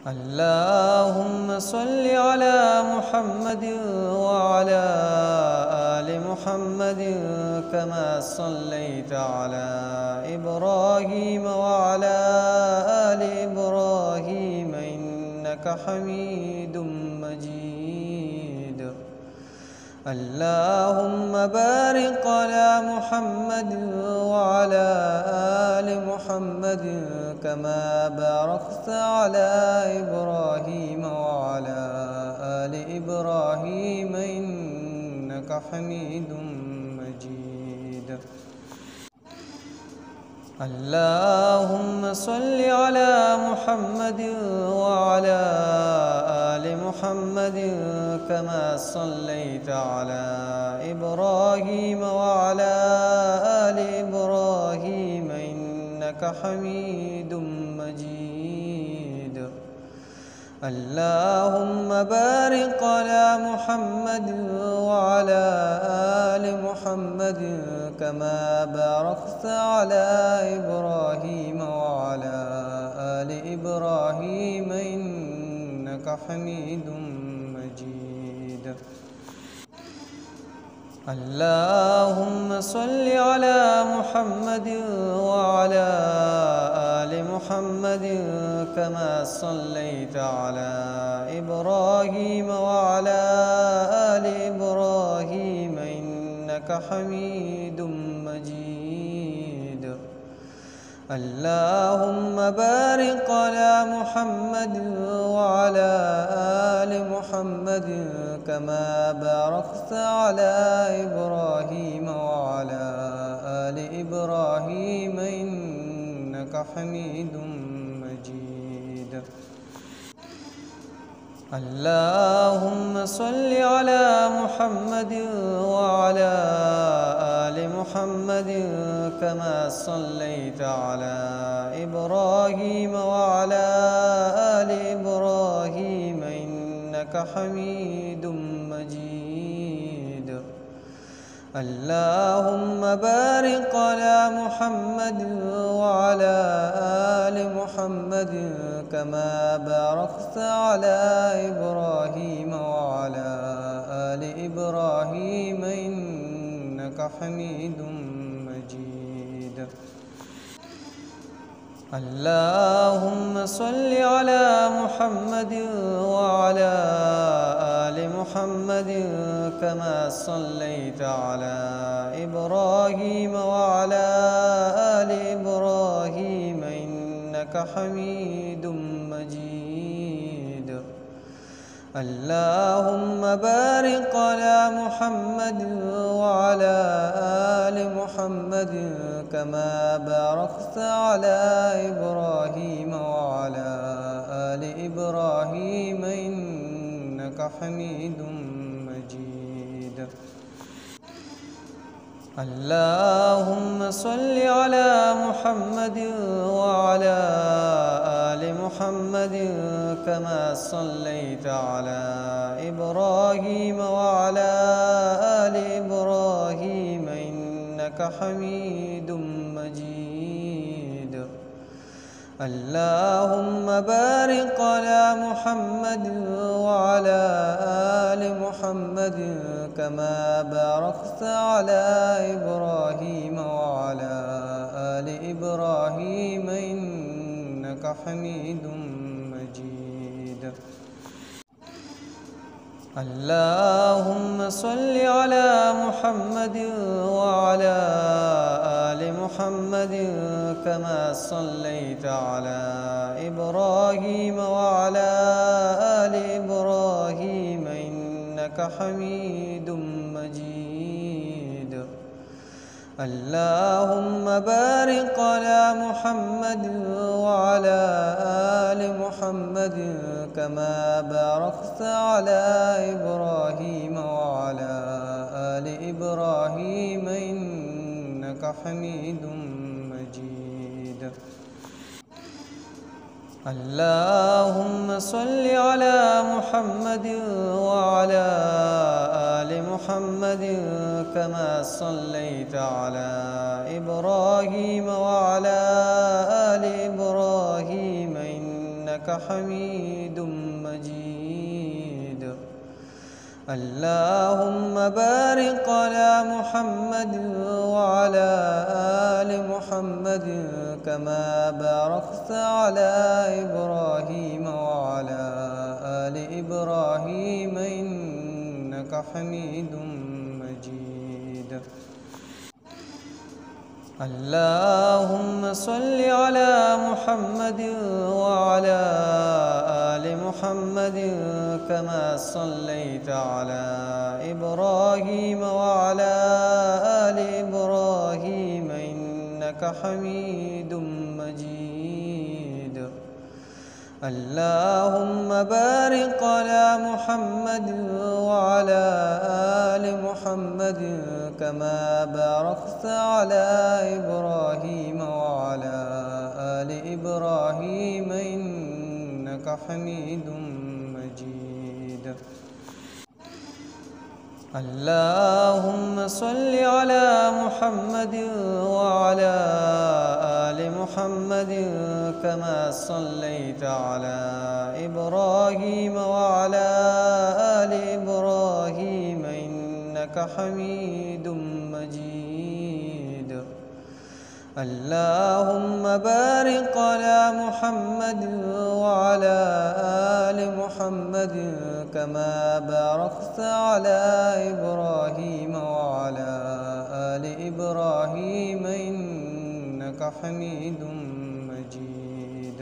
اللهم صل على محمد وعلى آل محمد كما صليت على إبراهيم وعلى آل إبراهيم إنك حميد مجيد. اللهم بارك على محمد وعلى آل محمد كما باركت على إبراهيم وعلى آل إبراهيم إنك حميد مجيد. اللهم صل على محمد وعلى آل محمد كما صليت على إبراهيم وعلى آل إبراهيم إنك حميد مجيد. اللهم بارك على محمد وعلى آل محمد كما باركت على إبراهيم وعلى آل إبراهيم إنك حميد مجيد. اللهم صل على محمد وعلى آل محمد كما صليت على إبراهيم وعلى آل إبراهيم إنك حميد مجيد. اللهم بارك على محمد وعلى آل محمد كما باركت على إبراهيم وعلى آل إبراهيم إنك حميد مجيد. اللهم صل على محمد وعلى آل محمد كما صليت على إبراهيم وعلى آل إبراهيم إنك حميد مجيد. اللهم بارك على محمد وعلى آل محمد كما باركت على إبراهيم وعلى آل إبراهيم إنك حميد مجيد. اللهم صل على محمد وعلى آل محمد كما صليت على إبراهيم وعلى آل إبراهيم إنك حميد مجيد. اللهم بارك على محمد وعلى آل محمد كما باركت على إبراهيم وعلى آل إبراهيم إنك حميد مجيد. اللهم صل على محمد وعلى آل محمد كما صليت على إبراهيم وعلى آل إبراهيم إنك حميد مجيد. اللهم بارك على محمد وعلى آل محمد كما باركت على إبراهيم وعلى آل إبراهيم إنك حميد مجيد. اللهم صل على محمد وعلى آل محمد كما صليت على إبراهيم وعلى آل إبراهيم إنك حميد مجيد. اللهم بارك على محمد وعلى آل محمد كما باركت على إبراهيم وعلى آل إبراهيم إنك حميد مجيد. اللهم صل على محمد وعلى آل محمد كما صليت على إبراهيم وعلى آل إبراهيم إنك إنك حميد مجيد. اللهم بارك على محمد وعلى آل محمد كما باركت على إبراهيم وعلى آل إبراهيم إنك حميد مجيد. اللهم صل على محمد وعلى آل محمد كما صليت على إبراهيم وعلى آل إبراهيم إنك حميد مجيد. اللهم بارك على محمد وعلى آل محمد كما باركت على إبراهيم وعلى آل إبراهيم إنك حميد مجيد. اللهم صل على محمد وعلى آل محمد كما صليت على إبراهيم وعلى آل إبراهيم إنك حميد مجيد. اللهم بارك على محمد وعلى آل محمد كما باركت على إبراهيم وعلى آل إبراهيم إنك حميد مجيد.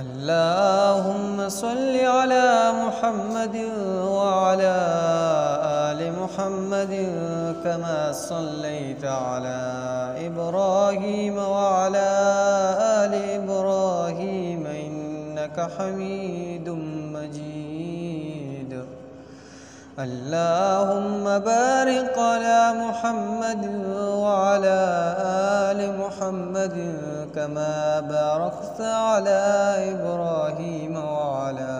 اللهم صل على محمد وعلى آل محمد كما صليت على إبراهيم وعلى آل إبراهيم إنك حميد مجيد. اللهم بارك على محمد وعلى آل محمد كما باركت على إبراهيم وعلى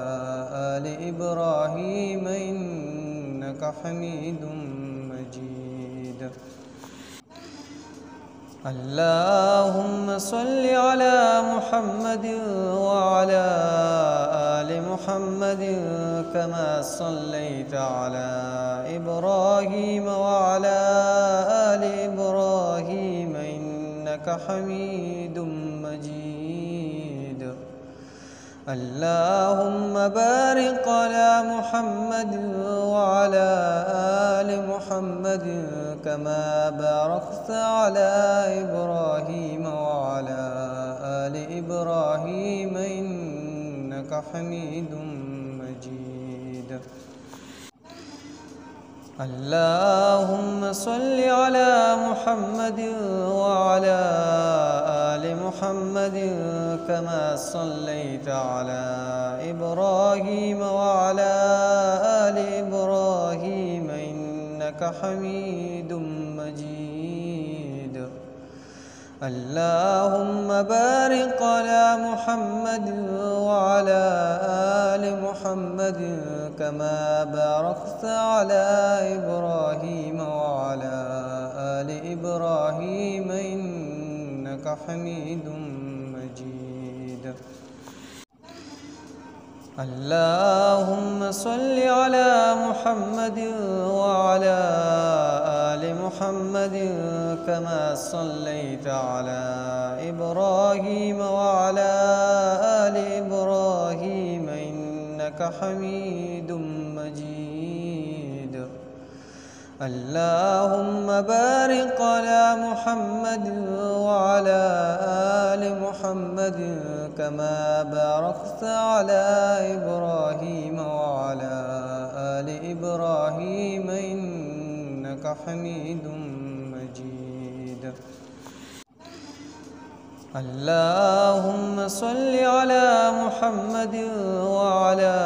آل إبراهيم إنك حميد مجيد. اللهم صل على محمد وعلى آل محمد كما صليت على إبراهيم وعلى آل إبراهيم إنك حميد مجيد. اللهم بارك على محمد وعلى آل محمد كما باركت على إبراهيم وعلى آل إبراهيم إنك حميد مجيد. اللهم صل على محمد وعلى آل محمد كما صليت على إبراهيم وعلى آل إبراهيم إنك حميد مجيد. اللهم بارك على محمد وعلى آل محمد كما باركت على إبراهيم وعلى آل إبراهيم إنك حميد مجيد. اللهم صل على محمد وعلى آل محمد كما صليت على إبراهيم وعلى آل إبراهيم إنك حميد مجيد. اللهم بارك على محمد وعلى آل محمد كما باركت على إبراهيم وعلى آل إبراهيم إنك حميد مجيد. اللهم صل على محمد وعلى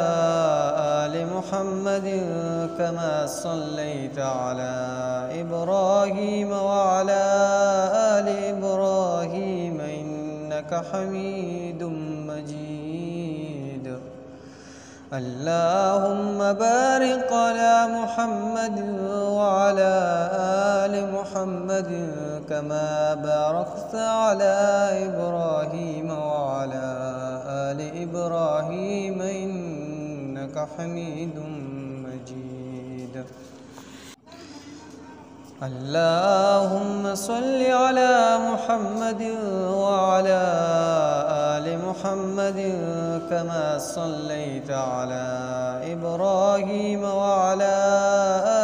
آل محمد كما صليت على إبراهيم وعلى آل إبراهيم إنك حميد مجيد. اللهم بارك على محمد وعلى آل محمد كما باركت على إبراهيم وعلى حميد مجيد. اللهم صل على محمد وعلى آل محمد كما صليت على إبراهيم وعلى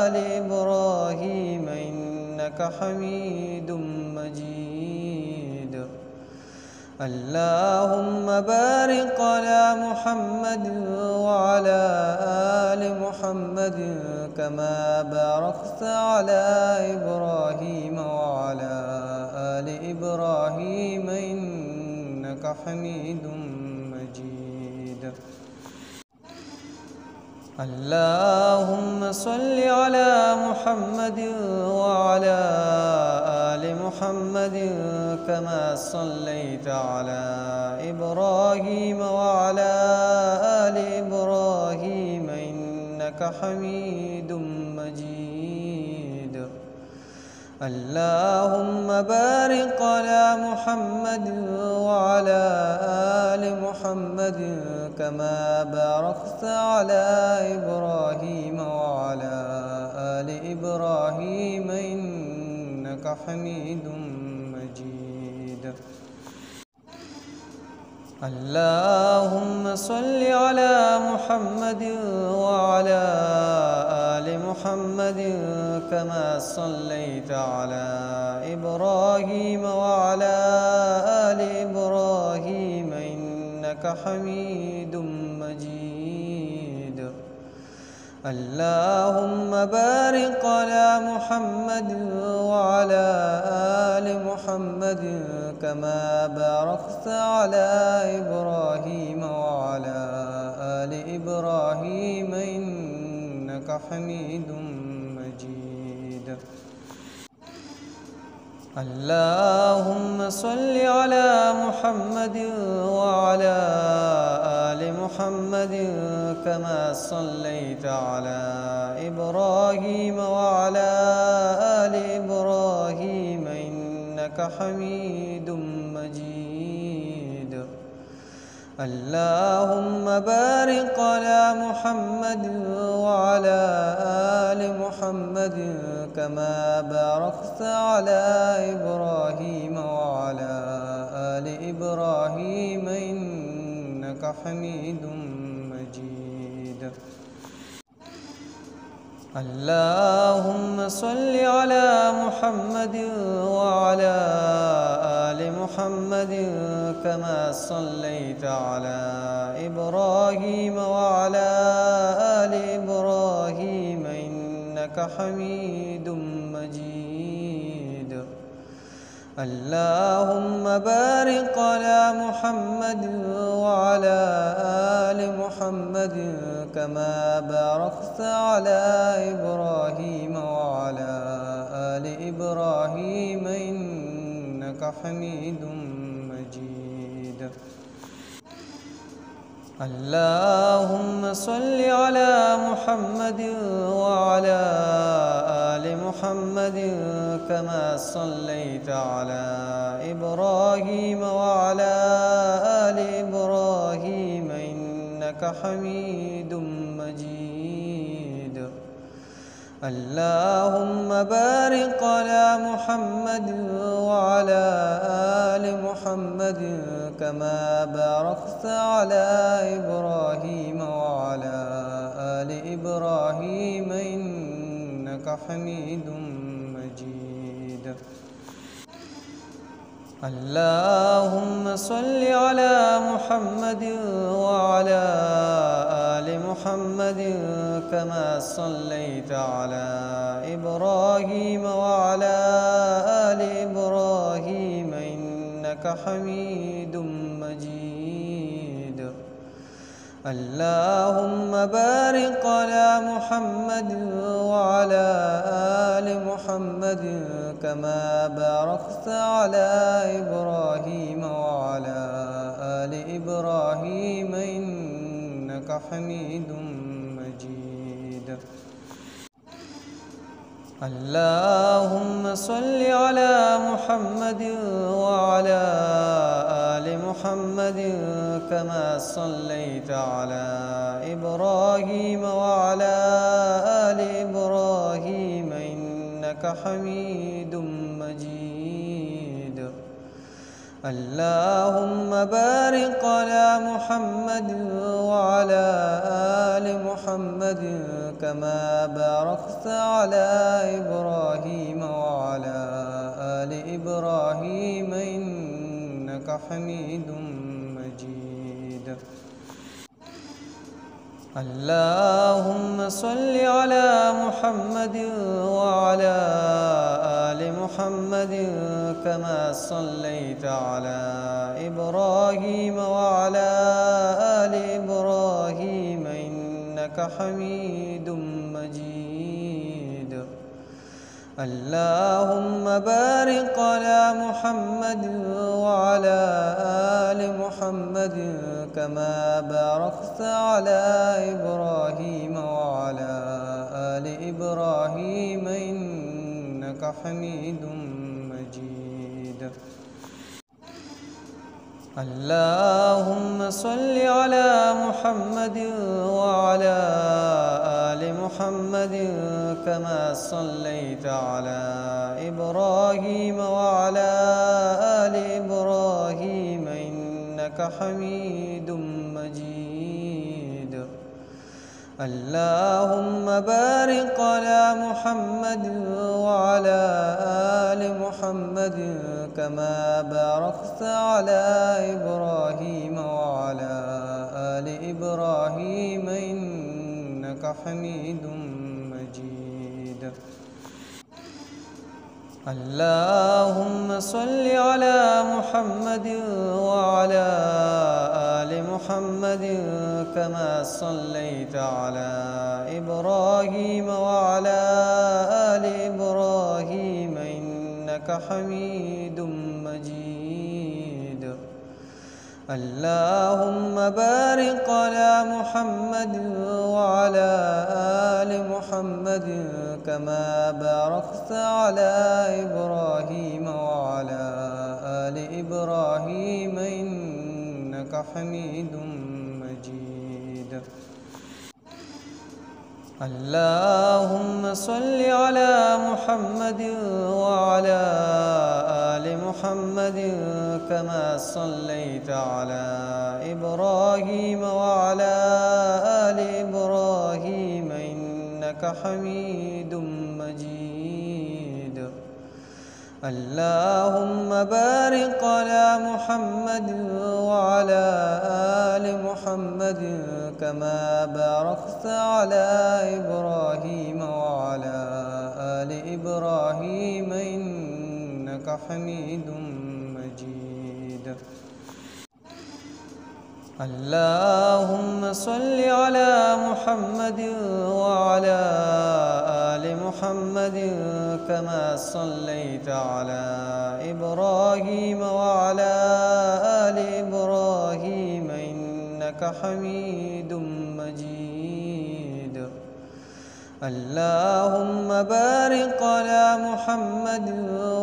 آل إبراهيم إنك حميد مجيد. اللهم بارك على محمد وعلى آل محمد كما باركت على إبراهيم وعلى آل إبراهيم إنك حميد مجيد. اللهم صل على محمد وعلى آل محمد كما صليت على إبراهيم وعلى آل إبراهيم إنك حميد مجيد. اللهم بارك على محمد وعلى آل محمد كما باركت على إبراهيم وعلى آل إبراهيم إنك حميد مجيد. اللهم صل على محمد وعلى آل محمد كما صليت على إبراهيم وعلى آل إبراهيم إنك حميد مجيد. اللهم بارك على محمد وعلى آل محمد كما باركت على إبراهيم وعلى آل إبراهيم إنك حميد مجيد. اللهم صل على محمد وعلى آل محمد كما صليت على إبراهيم وعلى آل إبراهيم إنك حميد مجيد. اللهم بارك على محمد وعلى آل محمد كما باركت على إبراهيم وعلى آل إبراهيم إنك حميد مجيد. اللهم صل على محمد وعلى آل محمد كما صليت على إبراهيم وعلى آل إبراهيم إنك حميد مجيد. اللهم بارك على محمد وعلى آل محمد كما باركت على إبراهيم وعلى آل إبراهيم إنك حميد مجيد. اللهم صل على محمد وعلى آل محمد كما صليت على إبراهيم وعلى آل إبراهيم إنك حميد مجيد. اللهم بارك على محمد وعلى آل محمد كما باركت على إبراهيم وعلى آل إبراهيم إنك حميد مجيد. اللهم صل على محمد وعلى آل محمد كما صليت على إبراهيم وعلى آل إبراهيم إنك حميد مجيد. اللهم بارك على محمد وعلى آل محمد كما باركت على إبراهيم وعلى آل إبراهيم إنك حميد مجيد. اللهم صل على محمد وعلى آل محمد محمد كما صليت على إبراهيم وعلى آل إبراهيم إنك حميد مجيد. اللهم بارك على محمد وعلى آل محمد كما باركت على إبراهيم وعلى آل إبراهيم إنك حميد مجيد. اللهم صل على محمد وعلى آل محمد كما صليت على إبراهيم وعلى آل إبراهيم إنك حميد مجيد. اللهم بارك على محمد وعلى آل محمد كما باركت على إبراهيم وعلى آل إبراهيم إنك حميد مجيد. اللهم صل على محمد وعلى آل محمد كما صليت على إبراهيم وعلى آل إبراهيم إنك حميد مجيد. اللهم بارك على محمد وعلى آل محمد كما باركت على إبراهيم وعلى آل إبراهيم إنك حميد مجيد. اللهم صل على محمد وعلى آل محمد كما صليت على إبراهيم وعلى آل إبراهيم إنك حميد مجيد. اللهم بارك على محمد وعلى آل محمد كما باركت على إبراهيم وعلى آل إبراهيم إنك حميد مجيد. اللهم صل على محمد وعلى آل محمد كما صليت على إبراهيم وعلى آل إبراهيم إنك حميد مجيد. اللهم بارك على محمد وعلى آل محمد كما باركت على إبراهيم وعلى آل إبراهيم إنك حميد مجيد. اللهم صل على محمد وعلى آل محمد كما صليت على إبراهيم وعلى آل إبراهيم إنك حميد مجيد. اللهم بارك على محمد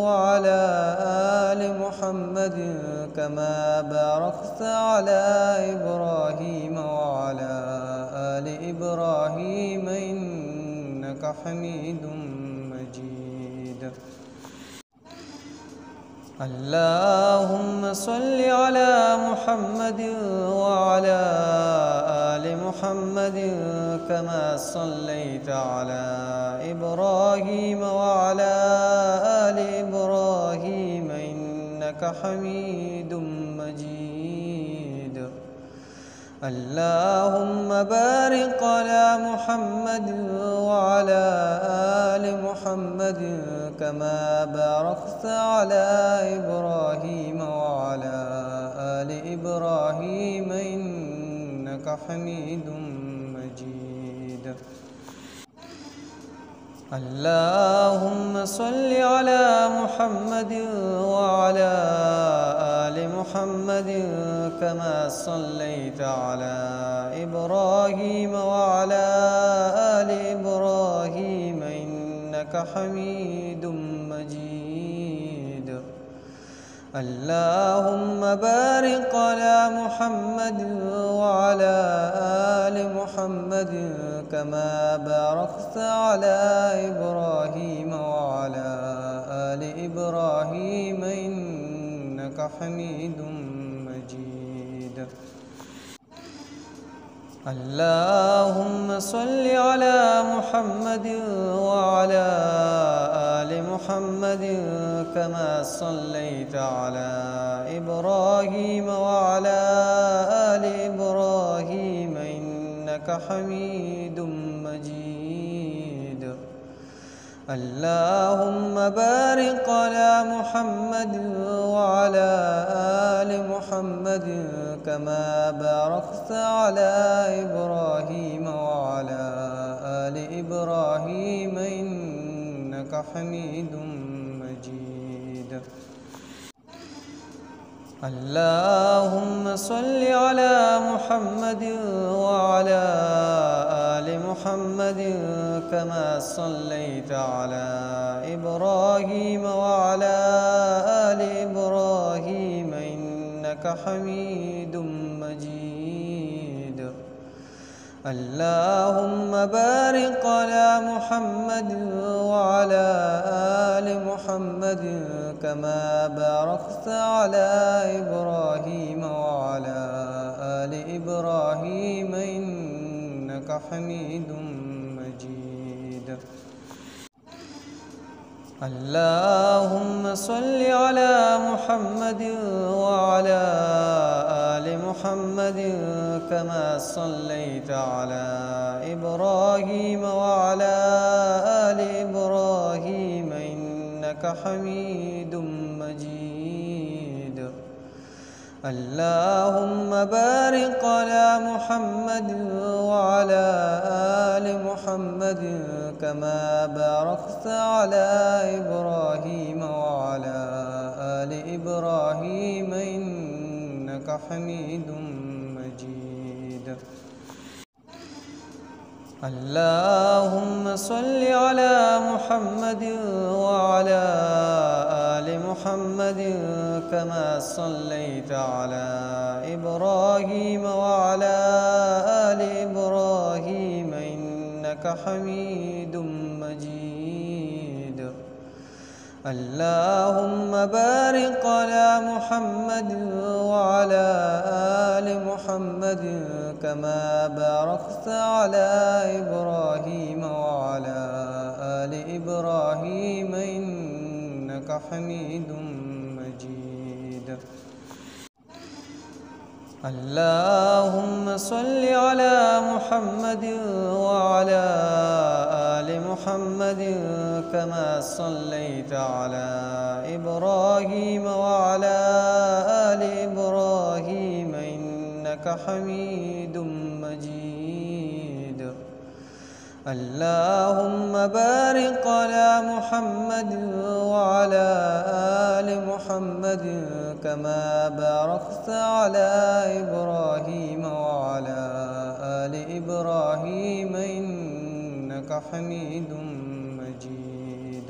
وعلى آل محمد كما باركت على إبراهيم وعلى آل إبراهيم إنك حميد مجيد. اللهم صل على محمد وعلى آل محمد كما صليت على إبراهيم وعلى آل إبراهيم إنك حميد مجيد. اللهم بارك على محمد وعلى آل محمد كما باركت على إبراهيم وعلى آل إبراهيم إنك حميد مجيد. اللهم صل على محمد وعلى آل محمد كما صليت على إبراهيم وعلى آل إبراهيم إنك حميد مجيد. اللهم بارك على محمد وعلى آل محمد كما باركت على إبراهيم وعلى آل إبراهيم إنك حميد مجيد. اللهم صل على محمد وعلى آل محمد كما صليت على إبراهيم وعلى آل إبراهيم إنك حميد مجيد. اللهم بارك على محمد وعلى آل محمد كما باركت على إبراهيم وعلى آل إبراهيم إنك حميد مجيد. اللهم صل على محمد وعلى آل محمد كما صليت على إبراهيم وعلى آل إبراهيم إنك حميد مجيد. اللهم بارك على محمد وعلى آل محمد كما باركت على إبراهيم وعلى آل إبراهيم إنك حميد مجيد. اللهم صل على محمد وعلى آل محمد كما صليت على إبراهيم وعلى آل إبراهيم إنك حميد مجيد. اللهم بارك على محمد وعلى آل محمد كما باركت على إبراهيم وعلى آل إبراهيم إنك حميد مجيد. اللهم صل على محمد وعلى آل محمد كما صليت على إبراهيم وعلى آل إبراهيم إنك حميد مجيد. اللهم بارك على محمد وعلى آل محمد كما باركت على إبراهيم وعلى آل إبراهيم إنك حميد مجيد. اللهم صل على محمد وعلى آل محمد كما صليت على إبراهيم وعلى آل إبراهيم إنك حميد مجيد. اللهم بارك على محمد وعلى آل محمد كما باركت على إبراهيم وعلى آل إبراهيم إنك حميد مجيد.